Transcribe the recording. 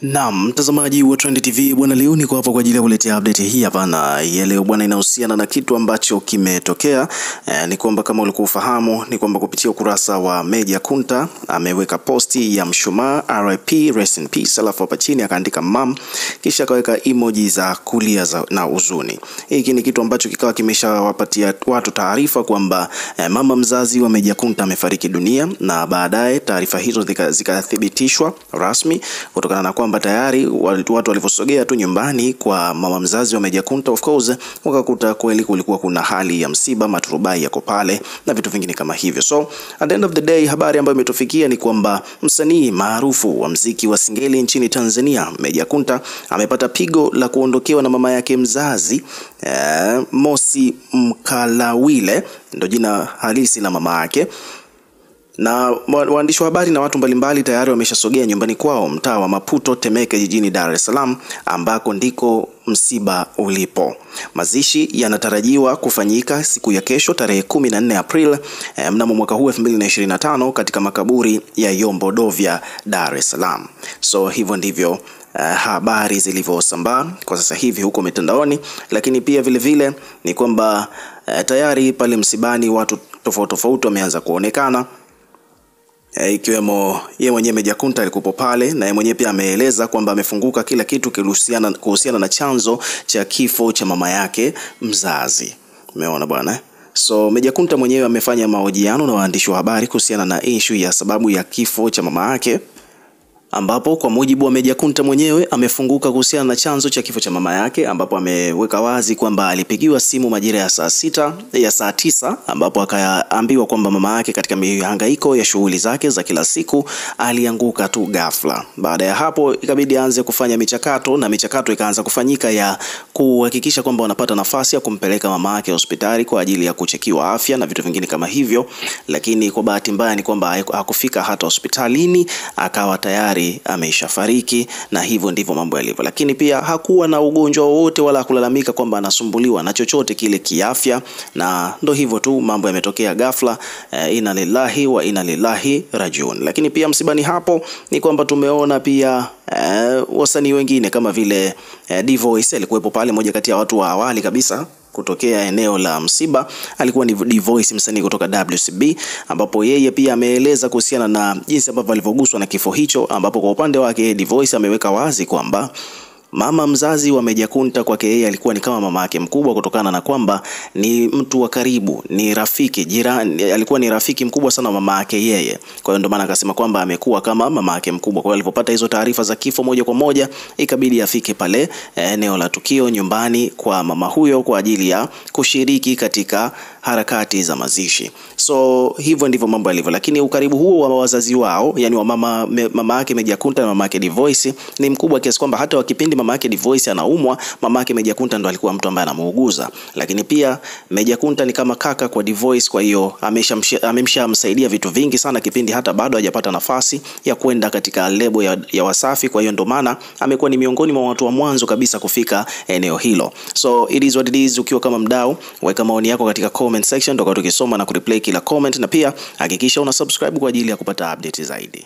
Naam, mtazamaji wa Trend TV bwana, leo niko hapa kwa ajili ya kuletea update hii hapa, na ya leo bwana inahusiana na kitu ambacho kimetokea. Ni kwamba kama ulikuwa ufahamu, ni kwamba kupitia ukurasa wa Meja Kunta ameweka posti ya mshumaa RIP rest in peace, alafu hapa chini akaandika mam, kisha akaweka emoji za kulia na huzuni. Hiki ni kitu ambacho kikawa kimeshawapatia watu taarifa kwamba mama mzazi wa Meja Kunta amefariki dunia, na baadaye taarifa hizo zikathibitishwa rasmi kutokana na kwamba tayari watu walivyosogea tu nyumbani kwa mama mzazi wa Meja Kunta, of course wakakuta kweli kulikuwa kuna hali ya msiba, maturubai yako pale na vitu vingine kama hivyo. So at the end of the day, habari ambayo imetufikia ni kwamba msanii maarufu wa mziki wa singeli nchini Tanzania Meja Kunta amepata pigo la kuondokewa na mama yake mzazi, Mosi Mkalawile ndio jina halisi la mama yake. Na waandishi wa habari na watu mbalimbali tayari wameshasogea nyumbani kwao mtaa wa Maputo Temeke jijini Dar es Salaam, ambako ndiko msiba ulipo. Mazishi yanatarajiwa kufanyika siku ya kesho tarehe 14 April mnamo mwaka huu 2025 katika makaburi ya Yombo Dovya, Dar es Salaam. So hivyo ndivyo habari zilivyosambaa kwa sasa hivi huko mitandaoni, lakini pia vile vile ni kwamba tayari pale msibani watu tofauti wameanza kuonekana, ikiwemo yeye mwenyewe Meja Kunta alikuwa pale, na yeye mwenyewe pia ameeleza kwamba amefunguka kila kitu kuhusiana na chanzo cha kifo cha mama yake mzazi. Umeona bwana? So Meja Kunta mwenyewe amefanya mahojiano na waandishi wa habari kuhusiana na issue ya sababu ya kifo cha mama yake, ambapo kwa mujibu wa Meja Kunta mwenyewe amefunguka kuhusiana na chanzo cha kifo cha mama yake, ambapo ameweka wazi kwamba alipigiwa simu majira ya saa 9 ambapo akaambiwa kwamba mama yake katika mihangaiko ya shughuli zake za kila siku alianguka tu ghafla. Baada ya hapo ikabidi aanze kufanya michakato, na michakato ikaanza kufanyika ya kuhakikisha kwamba wanapata nafasi ya kumpeleka mama yake hospitali kwa ajili ya kuchekiwa afya na vitu vingine kama hivyo, lakini kwa bahati mbaya ni kwamba hakufika hata hospitalini, akawa tayari ameshafariki, na hivyo ndivyo mambo yalivyo. Lakini pia hakuwa na ugonjwa wowote wala kulalamika kwamba anasumbuliwa na chochote kile kiafya, na ndo hivyo tu mambo yametokea ghafla. Inna lillahi wa inna ilaihi rajiun. Lakini pia msibani hapo ni kwamba tumeona pia wasanii wengine kama vile D-Voice alikuwepo pale, moja kati ya watu wa awali kabisa kutokea eneo la msiba. Alikuwa ni D-Voice, msanii kutoka WCB, ambapo yeye pia ameeleza kuhusiana na jinsi ambavyo alivyoguswa na kifo hicho, ambapo kwa upande wake D-Voice ameweka wazi kwamba mama mzazi wa Meja Kunta kwake yeye alikuwa ni kama mama yake mkubwa, kutokana na kwamba ni mtu wa karibu, ni rafiki jirani, alikuwa ni rafiki mkubwa sana wa mama yake yeye. Kwa hiyo ndio maana akasema kwamba amekuwa kama mama yake mkubwa. Kwa hiyo alipopata hizo taarifa za kifo moja kwa moja ikabidi afike pale eneo la tukio nyumbani kwa mama huyo kwa ajili ya kushiriki katika harakati za mazishi. So hivyo ndivyo mambo yalivyo, lakini ukaribu huo wa wazazi wao, yani wa mama yake Meja Kunta na mama yake D-Voice ni mkubwa kiasi kwamba hata wakipindi mama yake D-Voice anaumwa, mama yake Meja Kunta ndo alikuwa mtu ambaye anamuuguza. Lakini pia Meja Kunta ni kama kaka kwa D-Voice, kwa hiyo amemsaidia vitu vingi sana kipindi hata bado hajapata nafasi ya kwenda katika lebo ya Wasafi. Kwa hiyo ndo maana amekuwa ni miongoni mwa watu wa mwanzo kabisa kufika eneo hilo. So it is what it is. Ukiwa kama mdau, weka maoni yako katika comment section, tukisoma na kureplay kila comment, na pia hakikisha una subscribe kwa ajili ya kupata update zaidi.